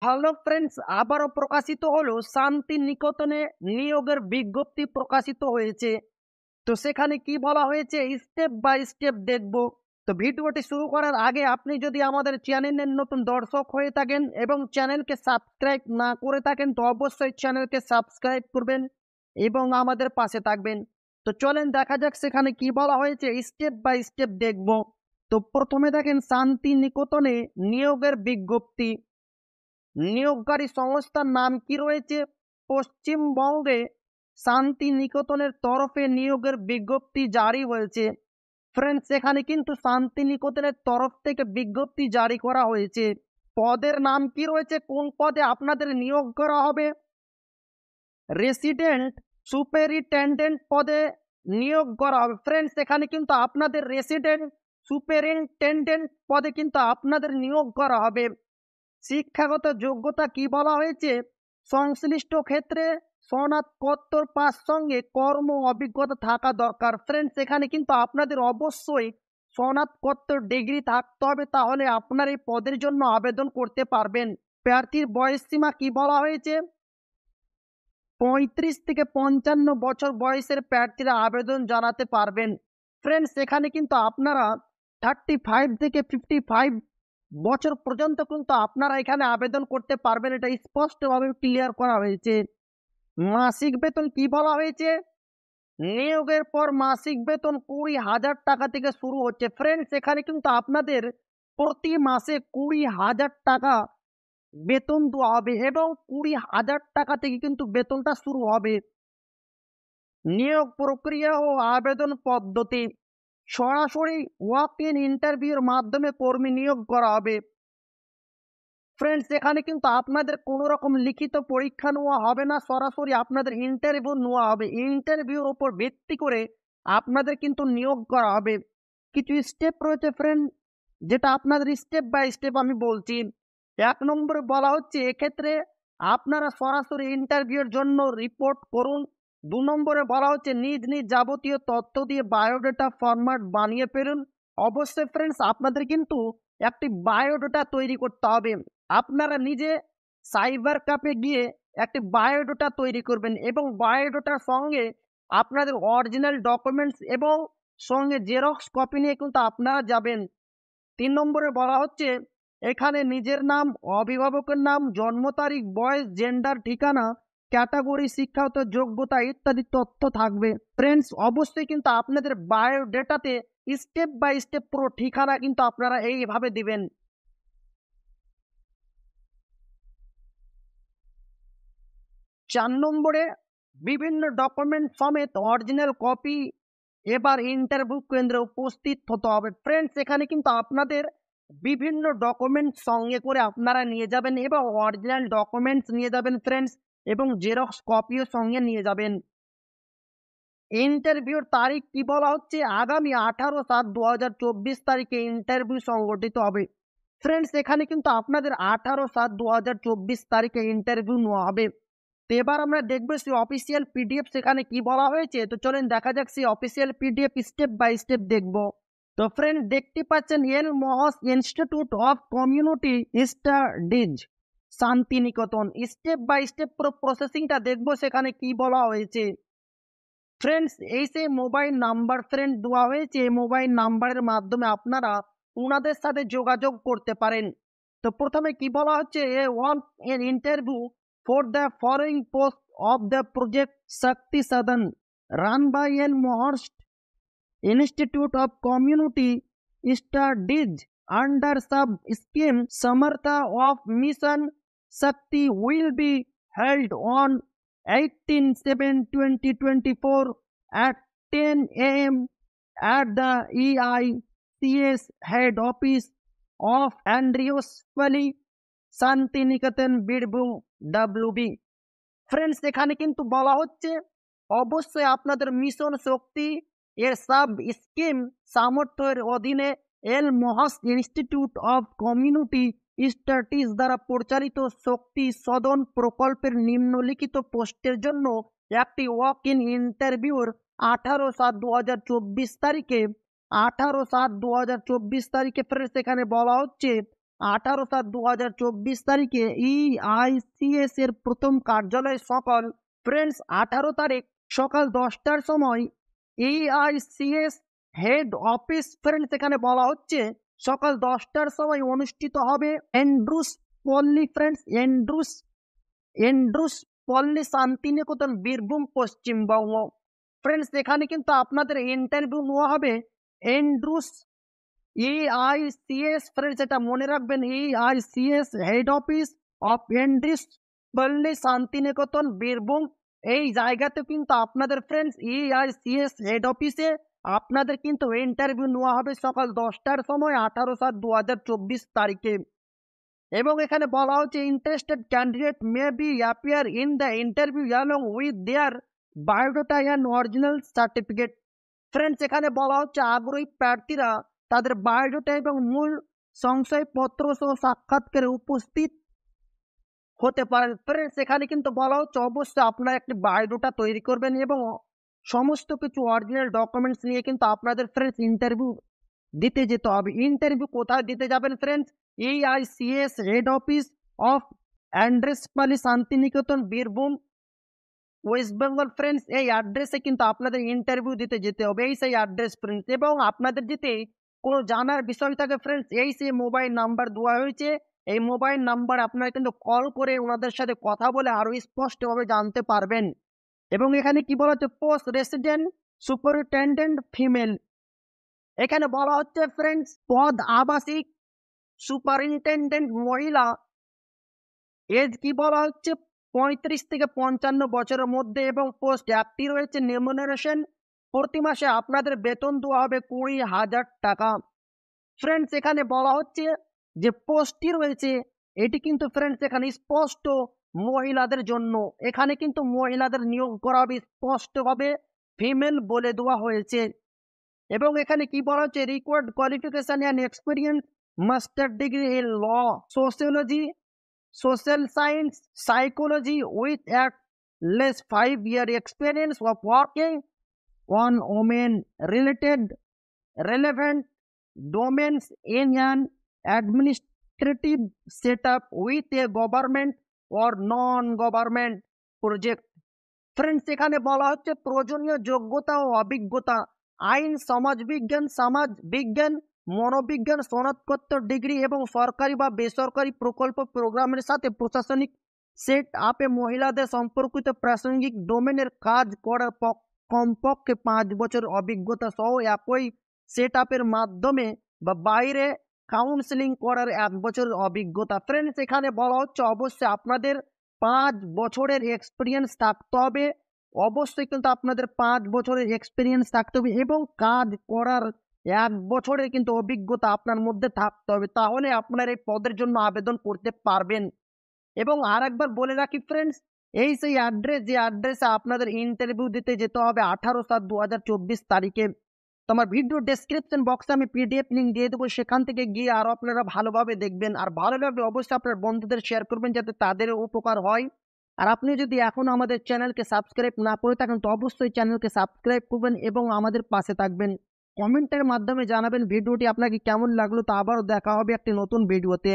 Hello friends, আবারও প্রকাশিত হলো শান্তি নিকেতনে নিয়োগের বিজ্ঞপ্তি প্রকাশিত হয়েছে। তো সেখানে কি বলা হয়েছে স্টেপ বাই স্টেপ দেখব। তো ভিডিওটি শুরু করার আগে আপনি যদি আমাদের চ্যানেলের নতুন দর্শক হয়ে থাকেন এবং চ্যানেলকে সাবস্ক্রাইব না করে থাকেন তো অবশ্যই চ্যানেলকে সাবস্ক্রাইব করবেন এবং আমাদের পাশে থাকবেন। তো চলেন দেখা যাক সেখানে কি বলা হয়েছে, স্টেপ বাই স্টেপ দেখব। তো প্রথমে দেখেন শান্তি নিকেতনে নিয়োগের বিজ্ঞপ্তি। নিয়োগকারী সংস্থার নাম কি রয়েছে? পশ্চিমবঙ্গে শান্তি নিকেতনের তরফে নিয়োগের বিজ্ঞপ্তি জারি হয়েছে। ফ্রেন্ডস, এখানে কিন্তু শান্তি নিকেতনের তরফ থেকে বিজ্ঞপ্তি জারি করা হয়েছে। পদের নাম কি রয়েছে? কোন পদে আপনাদের নিয়োগ করা হবে? রেসিডেন্ট সুপারিনটেন্ডেন্ট পদে নিয়োগ করা হবে। ফ্রেন্ডস, এখানে কিন্তু আপনাদের রেসিডেন্ট সুপারিনটেন্ডেন্ট পদে কিন্তু আপনাদের নিয়োগ করা হবে। শিক্ষাগত যোগ্যতা কি বলা হয়েছে? সংশ্লিষ্ট ক্ষেত্রে স্নাতকোত্তর পাস সঙ্গে কর্ম অভিজ্ঞতা থাকা দরকার। ফ্রেন্ডস, এখানে কিন্তু আপনাদের অবশ্যই স্নাতকোত্তর ডিগ্রি থাকতে হবে, তাহলে আপনার এই পদের জন্য আবেদন করতে পারবেন। প্রার্থীর বয়স সীমা কি বলা হয়েছে? 35 থেকে 55 বছর বয়সের প্রার্থীরা আবেদন জানাতে পারবেন। ফ্রেন্ডস, এখানে কিন্তু আপনারা 35 থেকে 55 বছর পর্যন্ত কিন্তু আপনারা এখানে আবেদন করতে পারবেন, এটা স্পষ্টভাবে ক্লিয়ার করা হয়েছে। মাসিক বেতন কি বলা হয়েছে? নিয়োগের পর মাসিক বেতন 20,000 টাকা থেকে শুরু হচ্ছে। ফ্রেন্ডস, এখানে কিন্তু আপনাদের প্রতি মাসে 20,000 টাকা বেতন দেওয়া হবে এবং 20,000 টাকা থেকে কিন্তু বেতনটা শুরু হবে। নিয়োগ প্রক্রিয়া ও আবেদন পদ্ধতি: সরাসরি ওয়াক ইন ইন্টারভিউর মাধ্যমে কর্মী নিয়োগ করা হবে। ফ্রেন্ডস, এখানে কিন্তু আপনাদের কোনো রকম লিখিত পরীক্ষা নেওয়া হবে না, সরাসরি আপনাদের ইন্টারভিউ নেওয়া হবে। ইন্টারভিউর উপর ভিত্তি করে আপনাদের কিন্তু নিয়োগ করা হবে। কিছু স্টেপ রয়েছে ফ্রেন্ড, যেটা আপনাদের স্টেপ বাই স্টেপ আমি বলছি। 1 নম্বরে বলা হচ্ছে এক্ষেত্রে আপনারা সরাসরি ইন্টারভিউর জন্য রিপোর্ট করুন। 2 নম্বরে বলা হচ্ছে নিজ নিজ যাবতীয় তথ্য দিয়ে বায়োডাটা ফরম্যাট বানিয়ে ফেলুন। অবশ্যই ফ্রেন্ডস, আপনাদের কিন্তু একটি বায়োডাটা তৈরি করতে হবে। আপনারা নিজে সাইবার ক্যাফে গিয়ে একটি বায়োডাটা তৈরি করবেন এবং বায়োডাটার সঙ্গে আপনাদের অরিজিনাল ডকুমেন্টস এবং সঙ্গে জেরক্স কপি নিয়ে কিন্তু আপনারা যাবেন। 3 নম্বরে বলা হচ্ছে এখানে নিজের নাম, অভিভাবকের নাম, জন্ম তারিখ, বয়স, জেন্ডার, ঠিকানা, ক্যাটাগরি, শিক্ষাগত যোগ্যতা ইত্যাদি তথ্য থাকবে। ফ্রেন্ডস, অবশ্যই কিন্তু আপনাদের বায়োডেটাতে স্টেপ বাই স্টেপ পুরো ঠিকানা কিন্তু আপনারা এইভাবে দিবেন। 4 নম্বরে বিভিন্ন ডকুমেন্ট সমেত অরিজিনাল কপি এবার ইন্টারভিউ কেন্দ্রে উপস্থিত হতে হবে। ফ্রেন্ডস, এখানে কিন্তু আপনাদের বিভিন্ন ডকুমেন্ট সঙ্গে করে আপনারা নিয়ে যাবেন এবং অরিজিনাল ডকুমেন্টস নিয়ে যাবেন ফ্রেন্ডস, এবং জেরক্স কপিও সঙ্গে নিয়ে যাবেন। ইন্টারভিউর তারিখ কি বলা হচ্ছে? আগামী 18/7/2024 তারিখে ইন্টারভিউ সংগঠিত হবে। ফ্রেন্ডস, এখানে কিন্তু আপনাদের 18/7/2024 তারিখে ইন্টারভিউ নেওয়া হবে। তো এবার আমরা দেখবো সেই অফিসিয়াল পিডিএফ সেখানে কি বলা হয়েছে। তো চলেন দেখা যাক সেই official PDF step by step দেখবো। তো ফ্রেন্ড, দেখতে পাচ্ছেন Elmhirst institute of community studies Santiniketan. Step by step পুরো প্রসেসিংটা দেখবো সেখানে কি বলা হয়েছে। ফ্রেন্ডস, এই সেই মোবাইল নাম্বার ফ্রেন্ড দেওয়া হয়েছে, এই মোবাইল নাম্বারের মাধ্যমে আপনারা ওনাদের সাথে যোগাযোগ করতে পারেন। তো প্রথমে কি বলা হচ্ছে, a one an interview for the following post of the project Shakti Sadan run by N. Mohorst Institute of Community Studies under sub-scheme Samartha of Mission Shakti will be held on 18/7/2024 at 10 a.m. at the EICS head office of Andrews Valley, Santiniketan, Birbhum, WB। Friends, এখানে কিন্তু বলা হচ্ছে অবশ্যই আপনাদের mission শক্তি এর sub scheme সামর্থ্যের অধীনে এল মহাস institute of community studies দ্বারা পরিচালিত শক্তি সদন প্রকল্পের নিম্নলিখিত পোস্টের জন্য একটি ওয়াক ইন ইন্টারভিউর 18/7/2024 তারিখে ফ্রেন্ডস এখানে বলা হচ্ছে 18/7/2024 তারিখে EICS এর প্রথম কার্যালয় সকাল ফ্রেন্ডস 18 তারিখ সকাল 10টার সময় EICS হেড অফিস ফ্রেন্ডস এখানে বলা হচ্ছে সকাল 10টার সময় অনুষ্ঠিত হবে এন্ড্রুস পল্লী ফ্রেন্ডস এন্ড্রুস পল্লী শান্তিনিকেতন বীরভূম পশ্চিমবঙ্গ। ফ্রেন্ডস এখানে কিন্তু আপনাদের ইন্টারভিউ নেওয়া হবে এন্ড্রুস EICS ফ্রেন্ডস এটা মনে রাখবেন EICS head office of Andrews পল্লী শান্তিনিকেতন বীরভূম এই জায়গাতে কিন্তু আপনাদের ফ্রেন্ডস EICS হেড অফিসে আপনাদের কিন্তু ইন্টারভিউ নেওয়া হবে সকাল 10টার সময় 18/7/2024 তারিখে। এবং এখানে বলা হচ্ছে interested candidate may be appear in the interview along with their biodata and original certificate. Friends এখানে বলা হচ্ছে আগ্রহী প্রার্থীরা তাদের বায়োডাটা এবং মূল সংশয়পত্র সহ সাক্ষাৎকারে উপস্থিত হতে পারেন। ফ্রেন্ডস এখানে কিন্তু বলা হচ্ছে অবশ্যই আপনারা একটি বায়োডাটা তৈরি করবেন এবং সমস্ত কিছু অরিজিনাল ডকুমেন্টস নিয়ে কিন্তু আপনাদের ফ্রেন্ডস ইন্টারভিউ দিতে যেতে হবে। ইন্টারভিউ কোথায় দিতে যাবেন friends? EICS head office of অ্যান্ড্রেসপালি শান্তিনিকেতন বীরভূম ওয়েস্ট বেঙ্গল। ফ্রেন্ডস এই অ্যাড্রেসে কিন্তু আপনাদের ইন্টারভিউ দিতে যেতে হবে, এই সেই অ্যাড্রেস ফ্রেন্ডস। এবং আপনাদের যদি কোনো জানার বিষয় থাকে ফ্রেন্ডস এই সেই মোবাইল নাম্বার দেওয়া হয়েছে, এই মোবাইল নাম্বার আপনারা কিন্তু কল করে ওনাদের সাথে কথা বলে আরও স্পষ্টভাবে জানতে পারবেন। এবং এখানে কি বলা হচ্ছে পোস্ট রেসিডেন্ট সুপারিনটেন্ডেন্ট ফিমেল। এখানে বলা হচ্ছে ফ্রেন্ডস পদ আবাসিক সুপারিনটেন্ডেন্ট মহিলা। এজ কি বলা হচ্ছে 35 থেকে 55 বছরের মধ্যে এবং পোস্ট একটি রয়েছে। রেমুনারেশন প্রতি মাসে আপনাদের বেতন দেওয়া হবে 20,000 টাকা। ফ্রেন্ডস এখানে বলা হচ্ছে যে পোস্টটি রয়েছে এটি কিন্তু ফ্রেন্ডস এখানে স্পষ্ট মহিলাদের জন্য, এখানে কিন্তু মহিলাদের নিয়োগ করা হবে স্পষ্টভাবে ফিমেল বলে দেওয়া হয়েছে। এবং এখানে কি বলা হচ্ছে required qualification and experience master degree in law, sociology, social science, psychology with at least 5-year experience of working on women related relevant domains in an administrative setup with a government or non-government project. Friends এখানে বলা হচ্ছে প্রয়োজনীয় যোগ্যতা ও অভিজ্ঞতা আইন, সমাজ বিজ্ঞান, মনোবিজ্ঞান, স্নাতকোত্তর ডিগ্রি এবং সরকারি বা বেসরকারি প্রকল্প প্রোগ্রামের সাথে প্রশাসনিক সেট আপে মহিলাদের সম্পর্কিত প্রাসঙ্গিক ডোমেনের কাজ করার কমপক্ষে 5 বছর অভিজ্ঞতা সহ একই সেট আপের মাধ্যমে বা বাইরে কাউন্সেলিং করার 1 বছরের অভিজ্ঞতা। ফ্রেন্ডস এখানে বলা হচ্ছে অবশ্যই আপনাদের 5 বছরের এক্সপিরিয়েন্স থাকতে হবে, অবশ্যই কিন্তু আপনাদের 5 বছরের এক্সপিরিয়েন্স থাকতে হবে এবং কাজ করার 1 বছরের কিন্তু অভিজ্ঞতা আপনার মধ্যে থাকতে হবে, তাহলে আপনার এই পদের জন্য আবেদন করতে পারবেন। এবং আর একবার বলে রাখি ফ্রেন্ডস এই সেই অ্যাড্রেস যে অ্যাড্রেসে আপনাদের ইন্টারভিউ দিতে যেতে হবে 18/7/2024 তারিখে। তো আমার ভিডিও ডেসক্রিপশন বক্সে আমি PDF লিঙ্ক দিয়ে দেবো, সেখান থেকে গিয়ে আরও আপনারা ভালোভাবে দেখবেন। আর ভালো লাগলে অবশ্যই আপনার বন্ধুদের শেয়ার করবেন যাতে তাদেরও উপকার হয়। আর আপনি যদি এখনও আমাদের চ্যানেলকে সাবস্ক্রাইব না করে থাকেন তো অবশ্যই চ্যানেলকে সাবস্ক্রাইব করবেন এবং আমাদের পাশে থাকবেন। কমেন্টের মাধ্যমে জানাবেন ভিডিওটি আপনাকে কেমন লাগলো। তো আবারও দেখা হবে একটি নতুন ভিডিওতে।